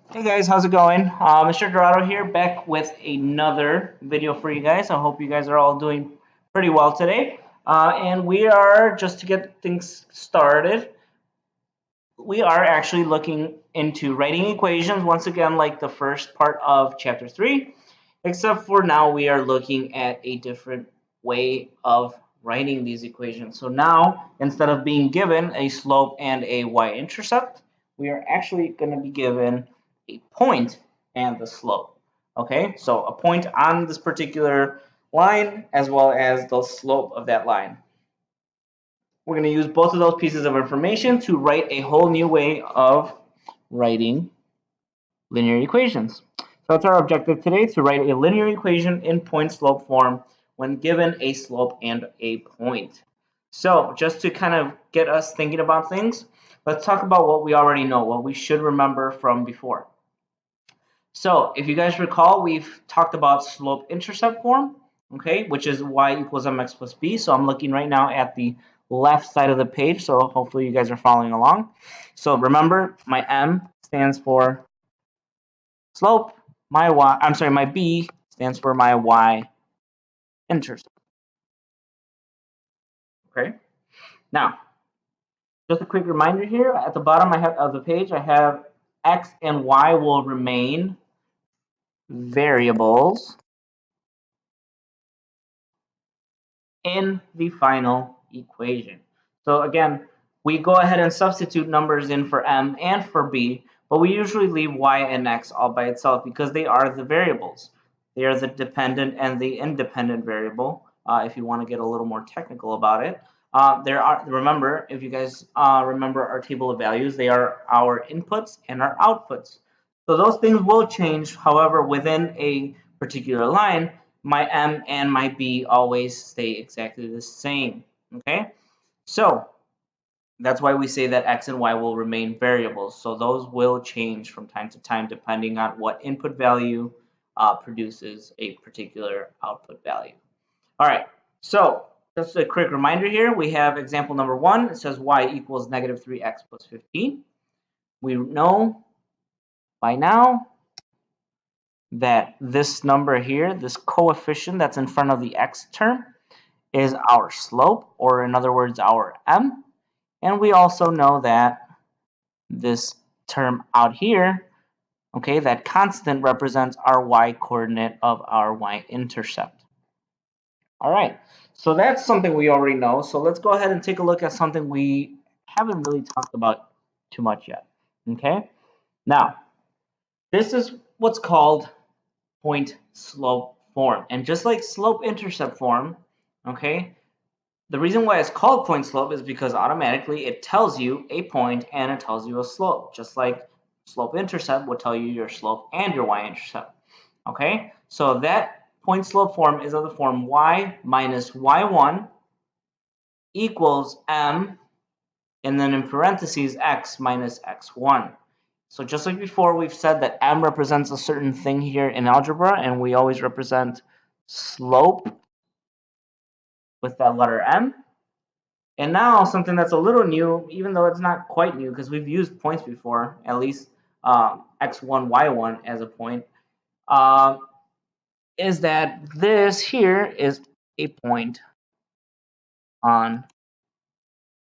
Hey guys, how's it going? Mr. Dorado here, back with another video for you guys. I hope you guys are all doing pretty well today. And we are, just to get things started, we are actually looking into writing equations once again, like the first part of chapter 3, except for now we are looking at a different way of writing these equations. So now, instead of being given a slope and a y-intercept, we are actually going to be given a point and the slope. Okay, so a point on this particular line as well as the slope of that line. We're going to use both of those pieces of information to write a whole new way of writing linear equations. So that's our objective today, to write a linear equation in point-slope form when given a slope and a point. So just to kind of get us thinking about things, let's talk about what we already know, what we should remember from before. So if you guys recall, we've talked about slope-intercept form, okay, which is y equals mx plus b. So I'm looking right now at the left side of the page, so hopefully you guys are following along. So remember, my m stands for slope, my b stands for my y-intercept. Okay. Now, just a quick reminder here, at the bottom of the page, I have x and y will remain variables in the final equation. So again, we go ahead and substitute numbers in for m and for b, but we usually leave y and x all by itself because they are the variables. They are the dependent and the independent variable, if you want to get a little more technical about it. Remember, if you guys remember our table of values, they are our inputs and our outputs. So those things will change, however, within a particular line, my m and my b always stay exactly the same. Okay, so that's why we say that x and y will remain variables. So those will change from time to time depending on what input value produces a particular output value. All right, so just a quick reminder here. We have example number 1. It says y equals negative 3x plus 15. We know by now that this number here, this coefficient that's in front of the x term, is our slope, or in other words, our m. And we also know that this term out here, okay, that constant represents our y-coordinate of our y-intercept. All right, so that's something we already know. So let's go ahead and take a look at something we haven't really talked about too much yet. Okay, now this is what's called point-slope form. And just like slope-intercept form, okay, the reason why it's called point-slope is because automatically it tells you a point and it tells you a slope, just like slope-intercept would tell you your slope and your y-intercept. Okay, so that point-slope form is of the form y minus y1 equals m, and then in parentheses x minus x1. So just like before, we've said that m represents a certain thing here in algebra, and we always represent slope with that letter m. And now something that's a little new, even though it's not quite new because we've used points before, at least x1, y1 as a point, is that this here is a point on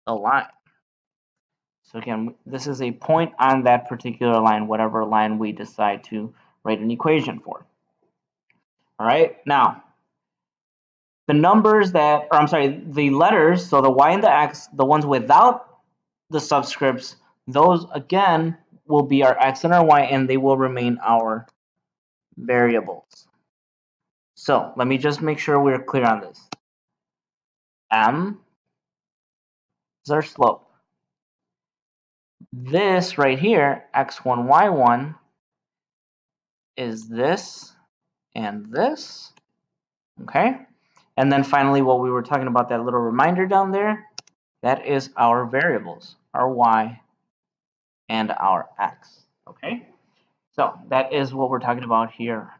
the line. So again, this is a point on that particular line, whatever line we decide to write an equation for. All right, now the numbers that, or I'm sorry, the letters, so the y and the x, the ones without the subscripts, those again will be our x and our y, and they will remain our variables. So let me just make sure we're clear on this. M is our slope. This right here, x1, y1, is this and this, okay? And then finally, what we were talking about, that little reminder down there, that is our variables, our y and our x, okay? So that is what we're talking about here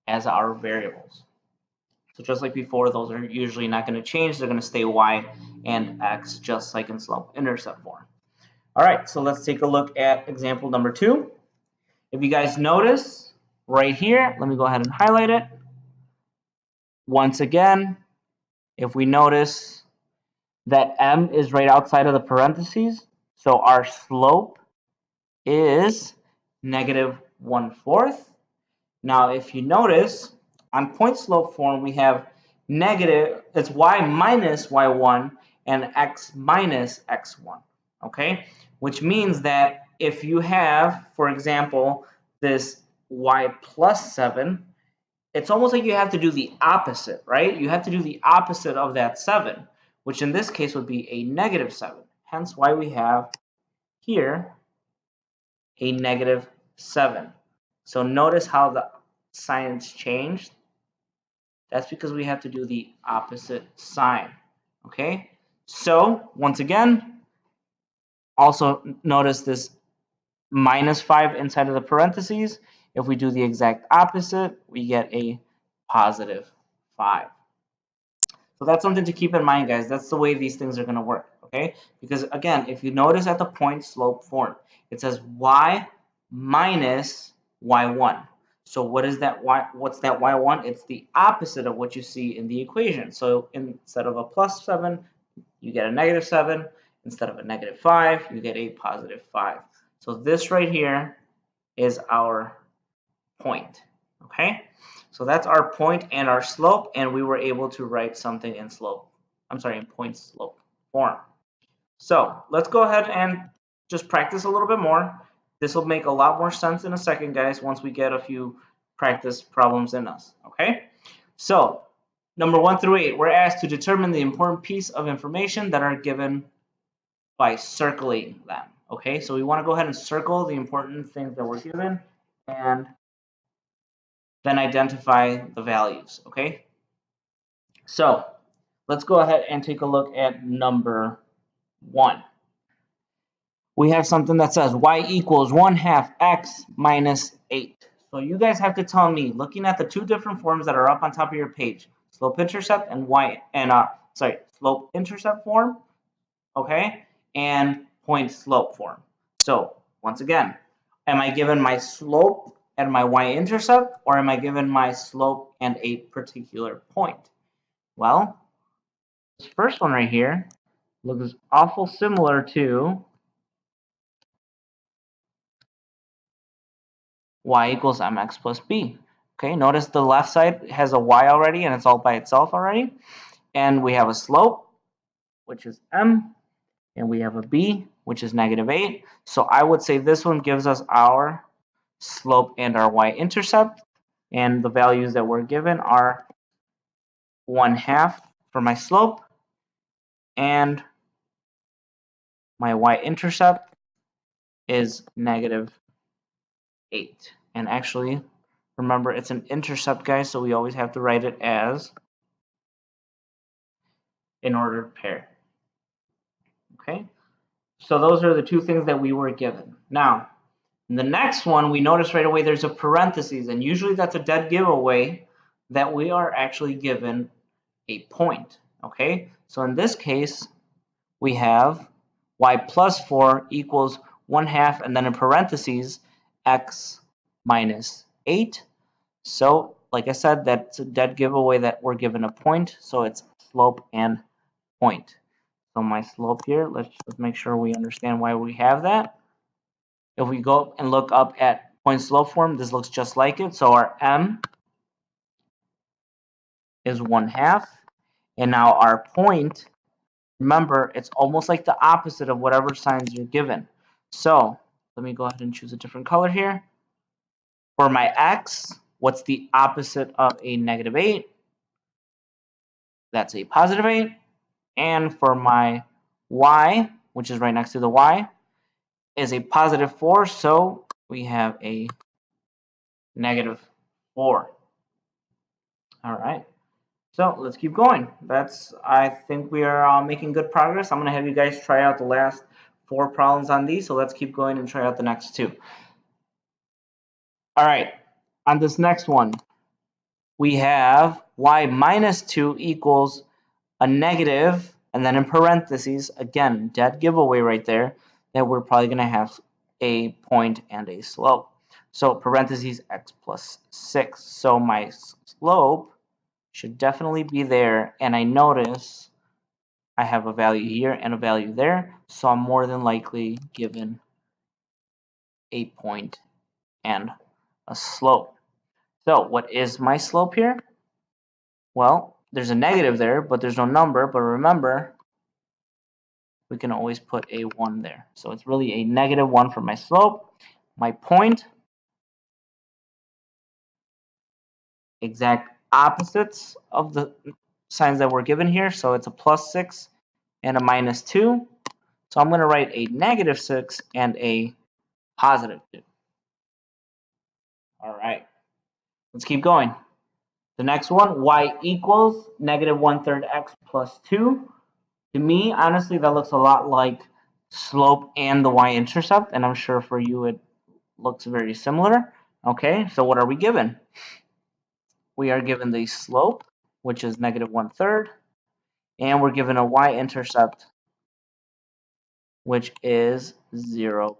as our variables. So just like before, those are usually not going to change. They're going to stay y and x, just like in slope-intercept form. All right, so let's take a look at example number 2. If you guys notice right here, let me go ahead and highlight it. Once again, if we notice that m is right outside of the parentheses, so our slope is negative 1/4. Now, if you notice, on point slope form, we have negative, it's y minus y1 and x minus x1, okay? Which means that if you have, for example, this y plus 7, it's almost like you have to do the opposite, right? You have to do the opposite of that 7, which in this case would be a negative 7. Hence why we have here a negative 7. So notice how the signs changed. That's because we have to do the opposite sign. Okay? So once again, also notice this minus 5 inside of the parentheses. If we do the exact opposite, we get a positive 5. So that's something to keep in mind, guys. That's the way these things are going to work, okay? Because again, if you notice at the point slope form, it says y minus y1. So what is that y? What's that y1? It's the opposite of what you see in the equation. So instead of a plus 7, you get a negative 7. Instead of a negative 5, you get a positive 5. So this right here is our point, okay? So that's our point and our slope, and we were able to write something in in point slope form. So let's go ahead and just practice a little bit more. This will make a lot more sense in a second, guys, once we get a few practice problems in us, okay? So number 1 through 8, we're asked to determine the important piece of information that are given by circling them, okay? So we want to go ahead and circle the important things that were given and then identify the values, okay? So let's go ahead and take a look at number 1. We have something that says y equals 1/2 x minus 8. So you guys have to tell me, looking at the two different forms that are up on top of your page, slope intercept and slope intercept form, okay, and point slope form. So once again, am I given my slope and my y-intercept, or am I given my slope and a particular point? Well, this first one right here looks awful similar to y equals mx plus b. Okay, notice the left side has a y already and it's all by itself already. And we have a slope, which is m, and we have a b, which is negative 8. So I would say this one gives us our slope and our y-intercept. And the values that we're given are 1/2 for my slope, and my y-intercept is negative 8. And actually, remember, it's an intercept, guys, so we always have to write it as an ordered pair. Okay? So those are the two things that we were given. Now, in the next one, we notice right away there's a parentheses, and usually that's a dead giveaway that we are actually given a point. Okay? So in this case, we have y plus 4 equals 1/2, and then in parentheses, x minus 8. So, like I said, that's a dead giveaway that we're given a point, so it's slope and point. So my slope here, let's just make sure we understand why we have that. If we go and look up at point slope form, this looks just like it. So our m is 1/2, and now our point, remember, it's almost like the opposite of whatever signs you're given. So let me go ahead and choose a different color here. For my x, what's the opposite of a negative 8? That's a positive 8. And for my y, which is right next to the y, is a positive 4. So we have a negative 4. All right. So let's keep going. I think we are making good progress. I'm going to have you guys try out the last 4 problems on these. So let's keep going and try out the next 2. All right. On this next one, we have y minus 2 equals a negative, and then in parentheses, again, dead giveaway right there. that we're probably going to have a point and a slope. So parentheses x plus 6. So my slope should definitely be there, and I notice I have a value here and a value there, so I'm more than likely given a point and a slope. So what is my slope here? Well, there's a negative there, but there's no number, but remember, we can always put a 1 there. So it's really a negative 1 for my slope. My point, exact opposites of the signs that were given here. So it's a plus 6 and a minus 2. So I'm going to write a negative 6 and a positive 2. All right, let's keep going. The next one, y equals negative 1/3 x plus 2. To me, honestly, that looks a lot like slope and the y-intercept, and I'm sure for you it looks very similar. Okay, so what are we given? We are given the slope, which is negative 1/3, and we're given a y-intercept, which is 0,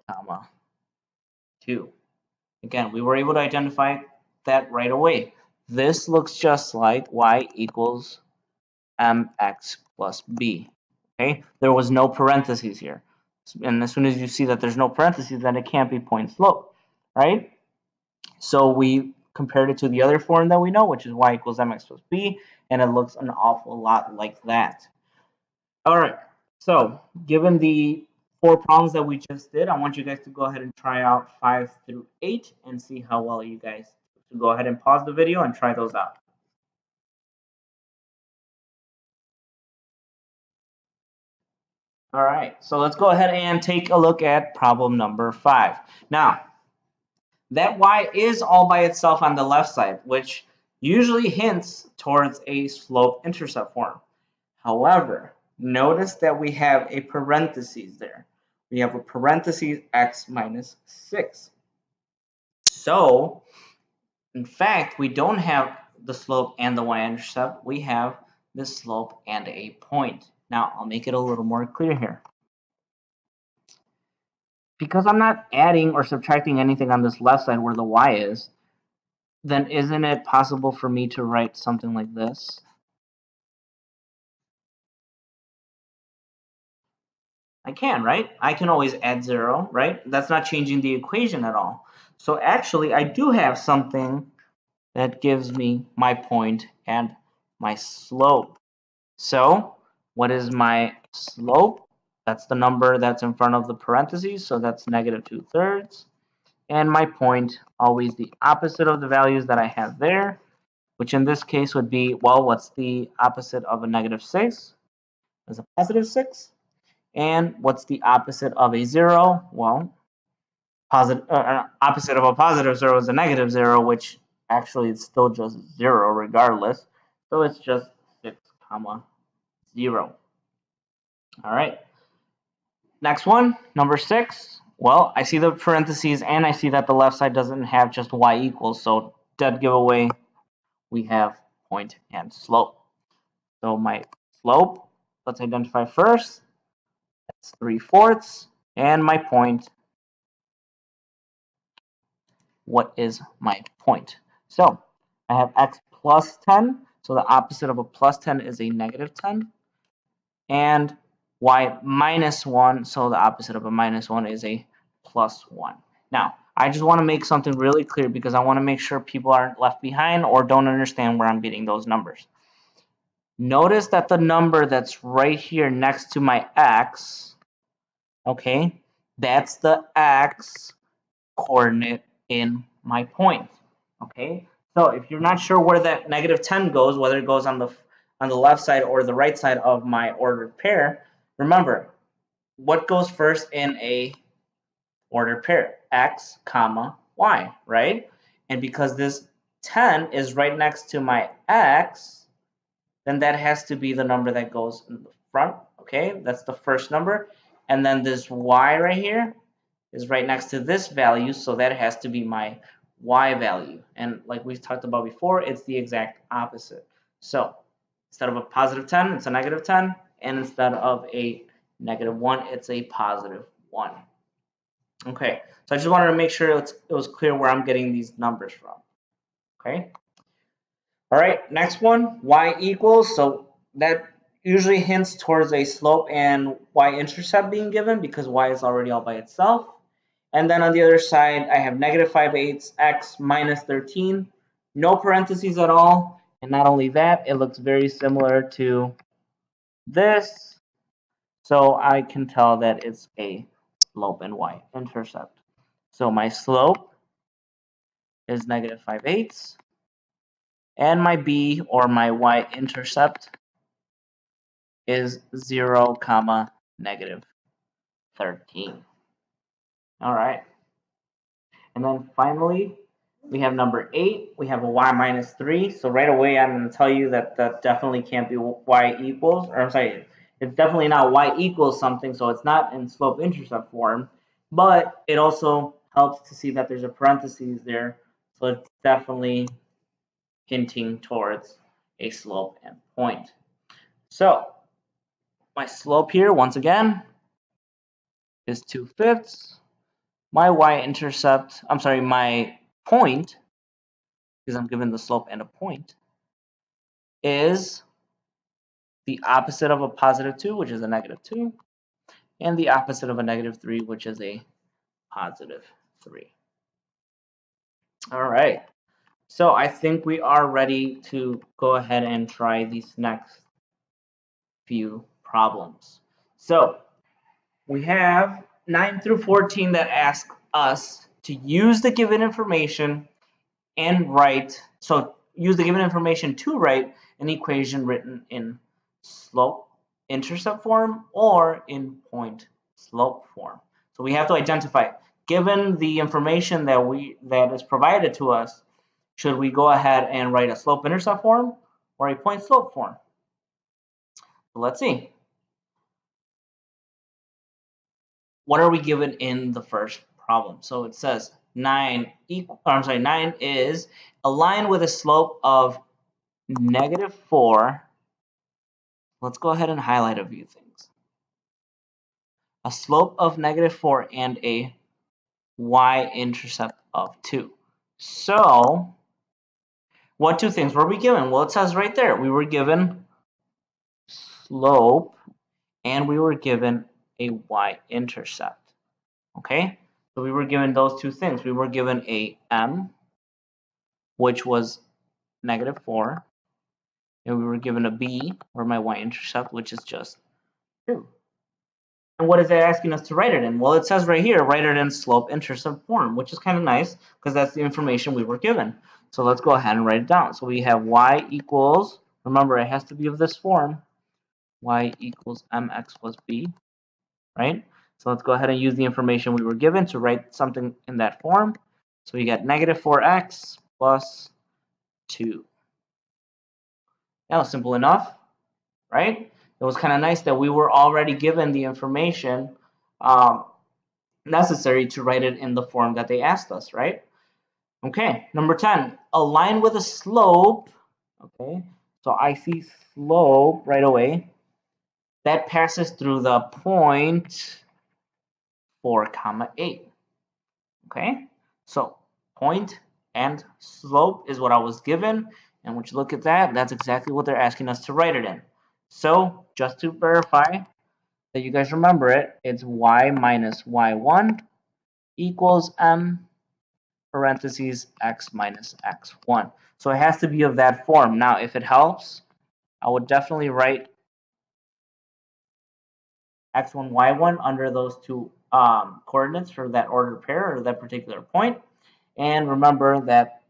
2. Again, we were able to identify that right away. This looks just like y equals mx plus b. Okay, there was no parentheses here. And as soon as you see that there's no parentheses, then it can't be point slope, right? So we compared it to the other form that we know, which is y equals mx plus b, and it looks an awful lot like that. All right, so given the 4 problems that we just did, I want you guys to go ahead and try out 5 through 8 and see how well you guys do. So go ahead and pause the video and try those out. All right, so let's go ahead and take a look at problem number 5. Now, that y is all by itself on the left side, which usually hints towards a slope-intercept form. However, notice that we have a parentheses there. We have a parentheses x minus 6. So, in fact, we don't have the slope and the y-intercept. We have the slope and a point. Now, I'll make it a little more clear here. Because I'm not adding or subtracting anything on this left side where the y is, then isn't it possible for me to write something like this? I can, right? I can always add 0, right? That's not changing the equation at all. So actually, I do have something that gives me my point and my slope. So what is my slope? That's the number that's in front of the parentheses, so that's negative 2/3. And my point, always the opposite of the values that I have there, which in this case would be, well, what's the opposite of a negative 6? Is a positive 6. And what's the opposite of a 0? Well, opposite of a positive 0 is a negative 0, which actually it's still just 0 regardless. So it's just 6, 0. All right. Next one, number 6. Well, I see the parentheses and I see that the left side doesn't have just y equals. So dead giveaway, we have point and slope. So my slope, let's identify first. That's 3/4. And my point, what is my point? So I have x plus 10. So the opposite of a plus 10 is a negative 10. And y minus 1. So the opposite of a minus 1 is a plus 1. Now, I just want to make something really clear because I want to make sure people aren't left behind or don't understand where I'm getting those numbers. Notice that the number that's right here next to my x, okay, that's the x coordinate in my point. Okay, so if you're not sure where that negative 10 goes, whether it goes on the left side or the right side of my ordered pair, remember what goes first in a ordered pair? X comma y, right? And because this 10 is right next to my x, then that has to be the number that goes in the front. Okay, that's the first number. And then this y right here is right next to this value, so that has to be my y value. And like we talked about before, it's the exact opposite. So instead of a positive 10, it's a negative 10. And instead of a negative 1, it's a positive 1. Okay, so I just wanted to make sure it was clear where I'm getting these numbers from. Okay. All right, next one, y equals. So that usually hints towards a slope and y-intercept being given because y is already all by itself. And then on the other side, I have negative 5/8 x minus 13. No parentheses at all. And not only that, it looks very similar to this. So I can tell that it's a slope and y-intercept. So my slope is negative 5/8. And my b, or my y-intercept, is 0, comma, negative 13. All right. And then finally, we have number 8. We have a y minus 3. So right away, I'm going to tell you that that definitely can't be y equals, or I'm sorry, it's definitely not y equals something, so it's not in slope-intercept form. But it also helps to see that there's a parentheses there, so it's definitely hinting towards a slope and point. So my slope here, once again, is 2/5. My y-intercept, I'm sorry, my point, because I'm given the slope and a point, is the opposite of a positive 2, which is a negative 2, and the opposite of a negative 3, which is a positive 3. All right. So I think we are ready to go ahead and try these next few problems. So we have 9 through 14 that ask us to use the given information and write, so use the given information to write an equation written in slope-intercept form or in point-slope form. So we have to identify, given the information that is provided to us, should we go ahead and write a slope-intercept form or a point-slope form? So let's see. What are we given in the first problem? So it says 9 is a line with a slope of -4. Let's go ahead and highlight a few things. A slope of -4 and a y-intercept of 2. So what two things were we given? Well, it says right there, we were given slope and we were given a y-intercept. Okay, so we were given those two things. We were given a m, which was -4, and we were given a b, or my y-intercept, which is just 2. And what is it asking us to write it in? Well, it says right here, write it in slope-intercept form, which is kind of nice because that's the information we were given. So let's go ahead and write it down. So we have y equals, remember it has to be of this form, y equals mx plus b, right? So let's go ahead and use the information we were given to write something in that form. So we got -4x plus 2. That was simple enough, right? It was kind of nice that we were already given the information necessary to write it in the form that they asked us, right? Okay, number 10, a line with a slope. Okay, so I see slope right away. That passes through the point 4, 8. Okay, so point and slope is what I was given, and when you look at that, that's exactly what they're asking us to write it in. So just to verify that you guys remember it, it's y minus y1 equals m parentheses x minus x1. So it has to be of that form. Now, if it helps, I would definitely write x1, y1 under those two coordinates for that ordered pair or that particular point. And remember that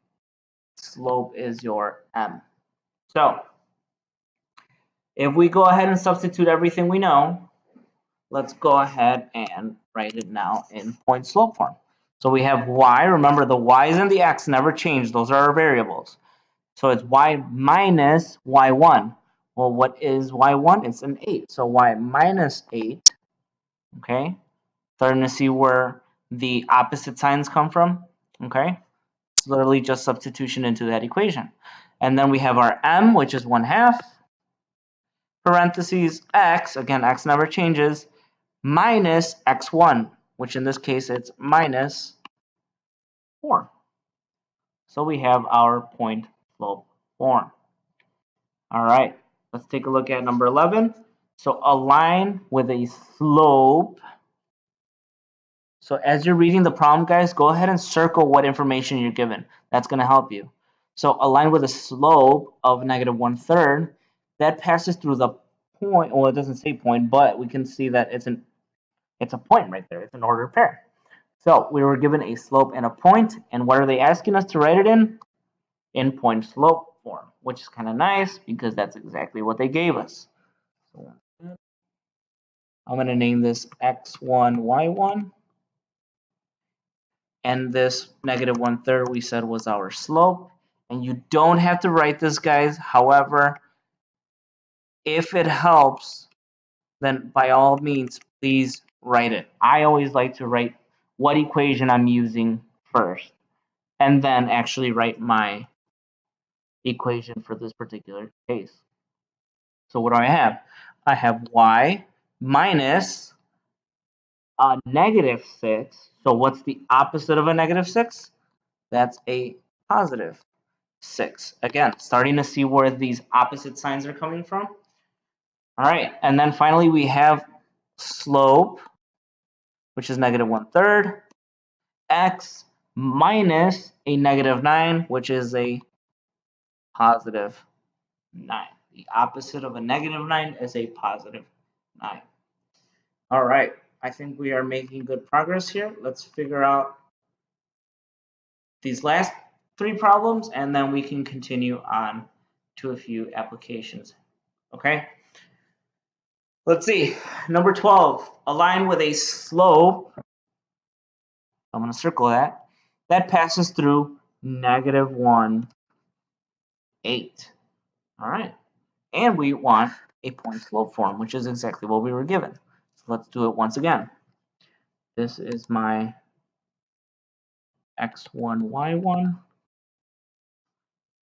slope is your m. So if we go ahead and substitute everything we know, let's go ahead and write it now in point slope form. So we have y. Remember, the y's and the x never change. Those are our variables. So it's y minus y1. Well, what is y1? It's an 8. So y minus 8. Okay. Starting to see where the opposite signs come from. Okay. It's literally just substitution into that equation. And then we have our m, which is 1/2. Parentheses x, again, x never changes, minus x1, which in this case it's minus 4. So we have our point slope form. All right, let's take a look at number 11. So a line with a slope. So as you're reading the problem, guys, go ahead and circle what information you're given. That's going to help you. So a line with a slope of negative 1/3, that passes through the point. Well, it doesn't say point, but we can see that it's a point right there. It's an ordered pair. So we were given a slope and a point, and what are they asking us to write it in? In point slope form, which is kind of nice because that's exactly what they gave us. So I'm going to name this x1, y1. And this negative 1/3 we said was our slope. And you don't have to write this, guys. However, if it helps, then by all means, please write it. I always like to write what equation I'm using first, and then actually write my equation for this particular case. So what do I have? I have y minus a negative 6. So what's the opposite of a negative 6? That's a positive 6. Again, starting to see where these opposite signs are coming from. All right, and then finally we have slope, which is negative 1/3, x minus a negative 9, which is a positive 9. The opposite of a negative 9 is a positive 9. All right, I think we are making good progress here. Let's figure out these last 3 problems, and then we can continue on to a few applications. Okay? Let's see. Number 12, a line with a slope. I'm going to circle that. That passes through negative 1, 8. All right. And we want a point slope form, which is exactly what we were given. So let's do it once again. This is my x1, y1.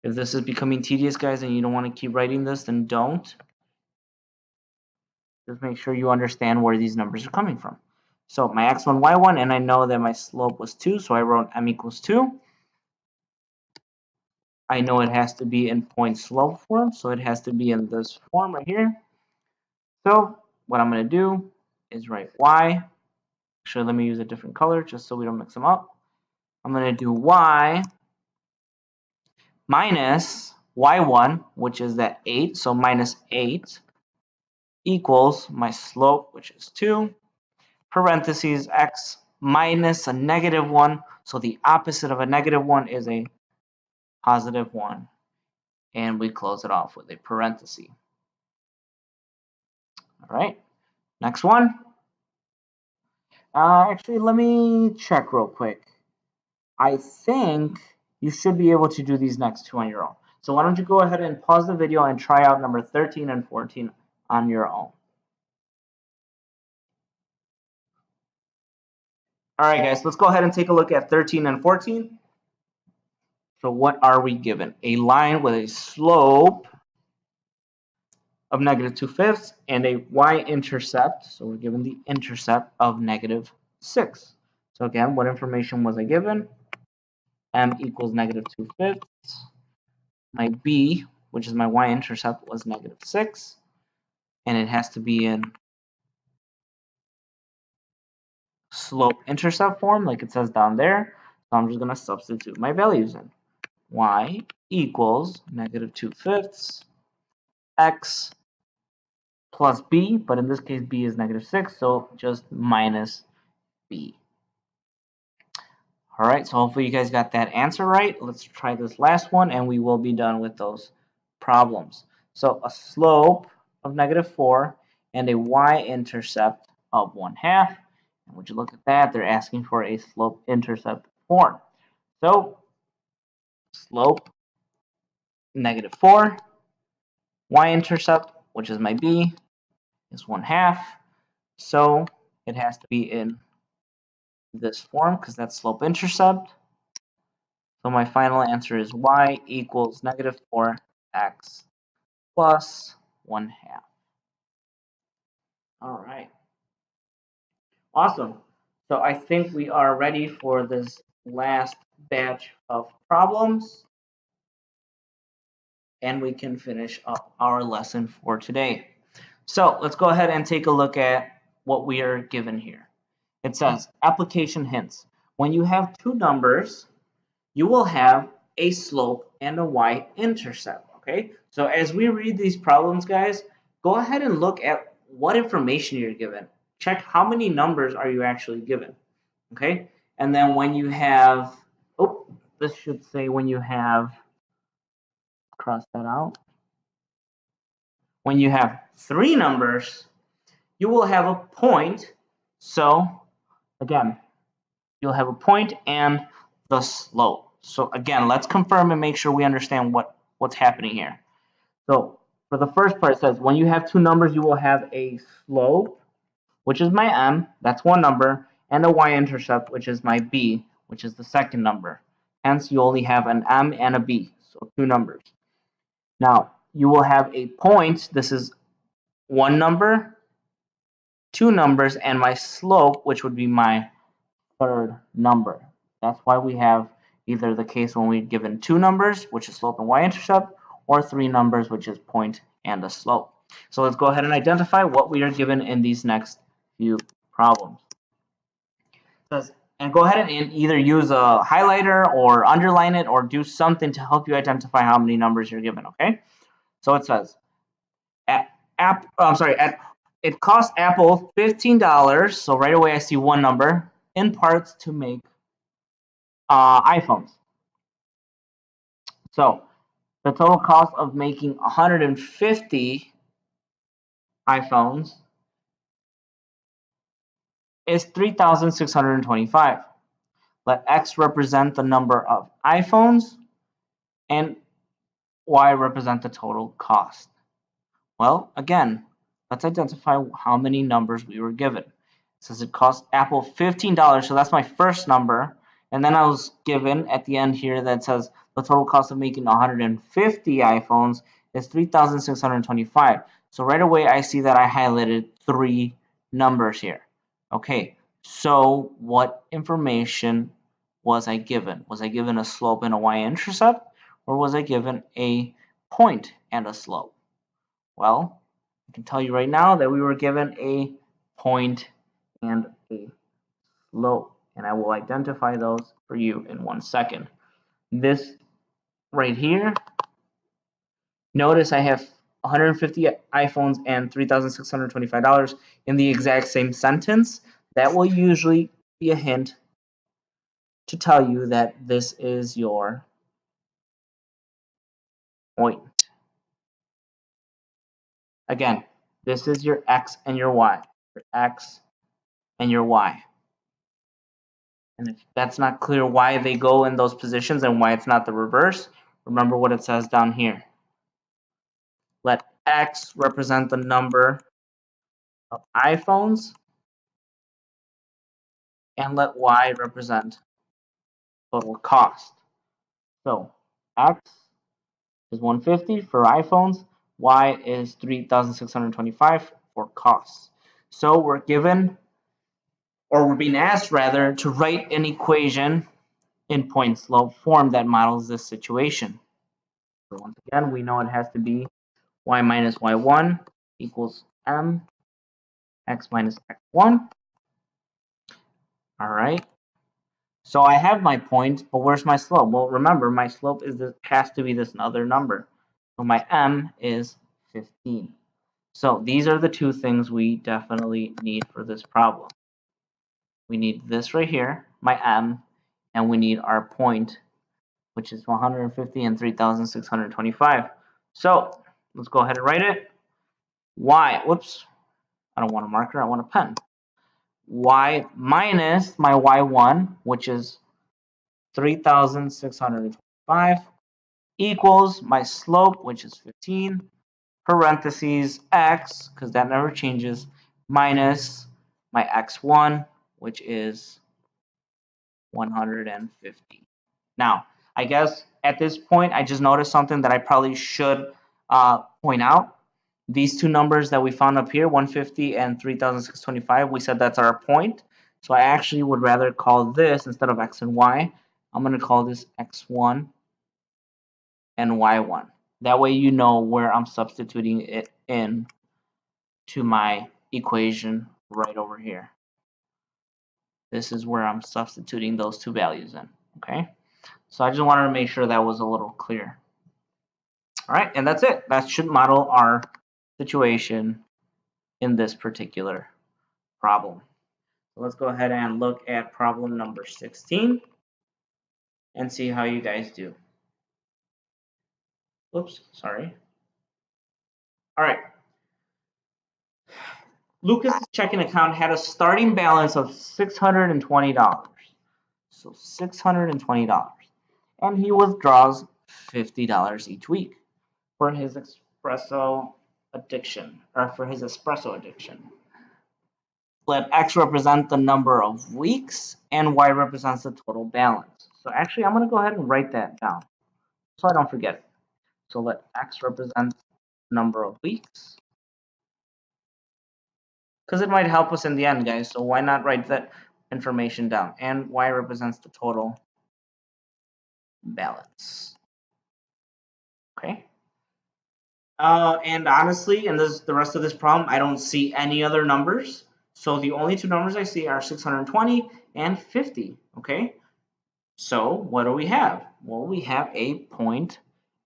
If this is becoming tedious, guys, and you don't want to keep writing this, then don't. Just make sure you understand where these numbers are coming from. So my x1, y1, and I know that my slope was 2, so I wrote m equals 2. I know it has to be in point slope form, so it has to be in this form right here. So what I'm going to do is write y. Actually, let me use a different color just so we don't mix them up. I'm going to do y minus y1, which is that 8, so minus 8 equals my slope, which is 2, parentheses x minus a negative 1, so the opposite of a negative 1 is a positive 1, and we close it off with a parenthesis. All right, next one. Actually, let me check real quick. I think you should be able to do these next 2 on your own. So why don't you go ahead and pause the video and try out number 13 and 14 on your own. All right, guys, let's go ahead and take a look at 13 and 14. So what are we given? A line with a slope of negative 2/5 and a y-intercept. So we're given the intercept of negative 6. So again, what information was I given? M equals negative 2/5. My b, which is my y-intercept, was negative 6. And it has to be in slope-intercept form like it says down there. So I'm just going to substitute my values in. Y equals negative 2/5 x plus b, but in this case b is negative 6, so just minus b. All right, so hopefully you guys got that answer right. Let's try this last one and we will be done with those problems. So a slope of negative 4 and a y-intercept of 1/2. And would you look at that, they're asking for a slope-intercept form. So slope negative 4, y-intercept, which is my b, is 1/2. So it has to be in this form because that's slope-intercept. So my final answer is y equals negative 4x plus 1/2. All right. Awesome. So I think we are ready for this last batch of problems, and we can finish up our lesson for today. So let's go ahead and take a look at what we are given here. It says application hints. When you have two numbers, you will have a slope and a y-intercept. Okay, so as we read these problems, guys, go ahead and look at what information you're given. Check how many numbers are you actually given. Okay, and then when you have, oh, this should say when you have, cross that out. When you have three numbers, you will have a point. So again, you'll have a point and the slope. So again, let's confirm and make sure we understand what's happening here. So for the first part, it says when you have two numbers, you will have a slope, which is my m, that's one number, and a y-intercept, which is my b, which is the second number. Hence, you only have an m and a b, so two numbers. Now, you will have a point. This is one number, two numbers, and my slope, which would be my third number. That's why we have either the case when we're given two numbers, which is slope and y-intercept, or three numbers, which is point and a slope. So let's go ahead and identify what we are given in these next few problems. And go ahead and either use a highlighter or underline it or do something to help you identify how many numbers you're given, okay? So it says, it cost Apple $15, so right away I see one number, in parts to make iPhones. So the total cost of making 150 iPhones is 3,625. Let X represent the number of iPhones and Y represent the total cost. Well, again, let's identify how many numbers we were given. It says it cost Apple $15, so that's my first number. And then I was given at the end here that says the total cost of making 150 iPhones is 3,625. So right away I see that I highlighted three numbers here. Okay, so what information was I given? Was I given a slope and a y-intercept, or was I given a point and a slope? Well, I can tell you right now that we were given a point and a slope, and I will identify those for you in 1 second. This right here, notice I have 150 iPhones and $3,625 in the exact same sentence. That will usually be a hint to tell you that this is your point. Again, this is your X and your Y. Your X and your Y. And if that's not clear why they go in those positions and why it's not the reverse, remember what it says down here. Let X represent the number of iPhones and let Y represent total cost. So X is 150 for iPhones, Y is 3,625 for costs. So we're given, or we're being asked rather, to write an equation in point slope form that models this situation. So once again, we know it has to be y minus y1 equals m x minus x1. All right. So I have my point, but where's my slope? Well, remember, my slope is this, has to be this other number. So my m is 15. So these are the two things we definitely need for this problem. We need this right here, my m, and we need our point, which is 150 and 3,625. So let's go ahead and write it. Y, whoops, I don't want a marker, I want a pen. Y minus my y1, which is 3,625, equals my slope, which is 15, parentheses x, because that never changes, minus my x1, which is 150. Now, I guess at this point, I just noticed something that I probably should point out. these two numbers that we found up here, 150 and 3,625, we said that's our point. So I actually would rather call this, instead of x and y, I'm going to call this x1 and y1. That way you know where I'm substituting it in to my equation right over here. This is where I'm substituting those two values in, okay? So I just wanted to make sure that was a little clear. All right, and that's it. That should model our situation in this particular problem. So let's go ahead and look at problem number 16 and see how you guys do. Oops, sorry. All right. Lucas's checking account had a starting balance of $620. So $620. And he withdraws $50 each week for his espresso addiction. Let X represent the number of weeks and Y represents the total balance. So actually, I'm going to go ahead and write that down so I don't forget it. So let X represent the number of weeks, because it might help us in the end, guys. So why not write that information down? And Y represents the total balance. Okay. And honestly, in the rest of this problem, I don't see any other numbers. So the only two numbers I see are 620 and 50. Okay. So what do we have? Well, we have a point,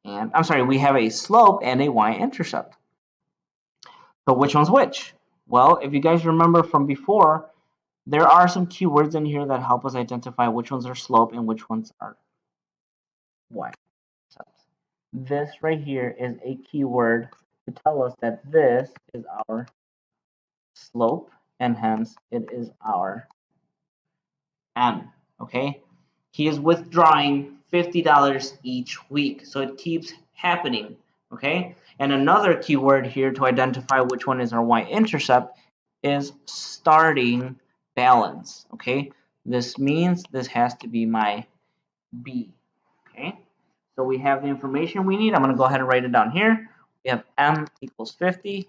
and we have a slope and a y-intercept. So which one's which? Well, if you guys remember from before, there are some keywords in here that help us identify which ones are slope and which ones are y-intercepts. This right here is a keyword to tell us that this is our slope, and hence it is our M. Okay? He is withdrawing $50 each week, so it keeps happening. Okay? And another keyword here to identify which one is our y-intercept is starting balance. Okay? This means this has to be my B. Okay? So we have the information we need. I'm going to go ahead and write it down here. We have M equals 50,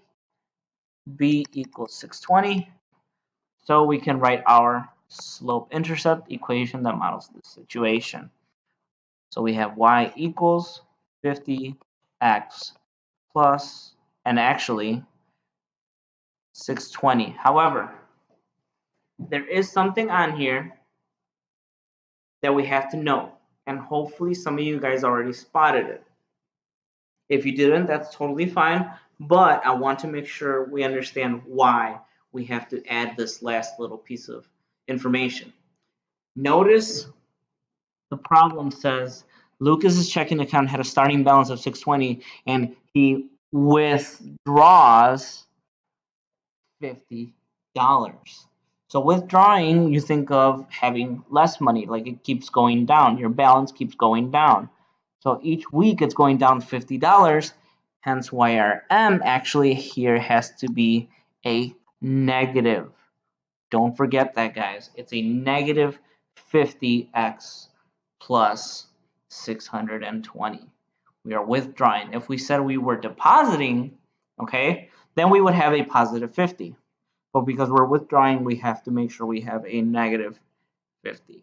B equals 620. So we can write our slope-intercept equation that models this situation. So we have y equals 50x plus, and actually 620. However, there is something on here that we have to know, and hopefully some of you guys already spotted it. If you didn't, that's totally fine, but I want to make sure we understand why we have to add this last little piece of information. Notice the problem says Lucas's checking account had a starting balance of 620 and he withdraws $50. So withdrawing, you think of having less money, like it keeps going down. Your balance keeps going down. So each week it's going down $50, hence why our M actually here has to be a negative. Don't forget that, guys. It's a negative 50x plus 620. We are withdrawing. If we said we were depositing, okay, then we would have a positive 50. But because we're withdrawing, we have to make sure we have a negative 50.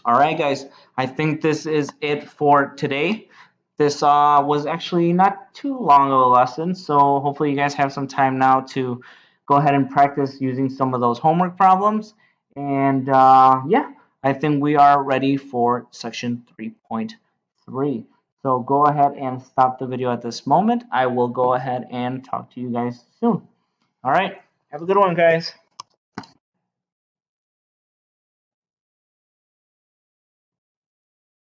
All right, guys, I think this is it for today. This was actually not too long of a lesson, so hopefully you guys have some time now to go ahead and practice using some of those homework problems. And yeah, I think we are ready for section 3.3. So go ahead and stop the video at this moment. I will go ahead and talk to you guys soon. All right, have a good one, guys.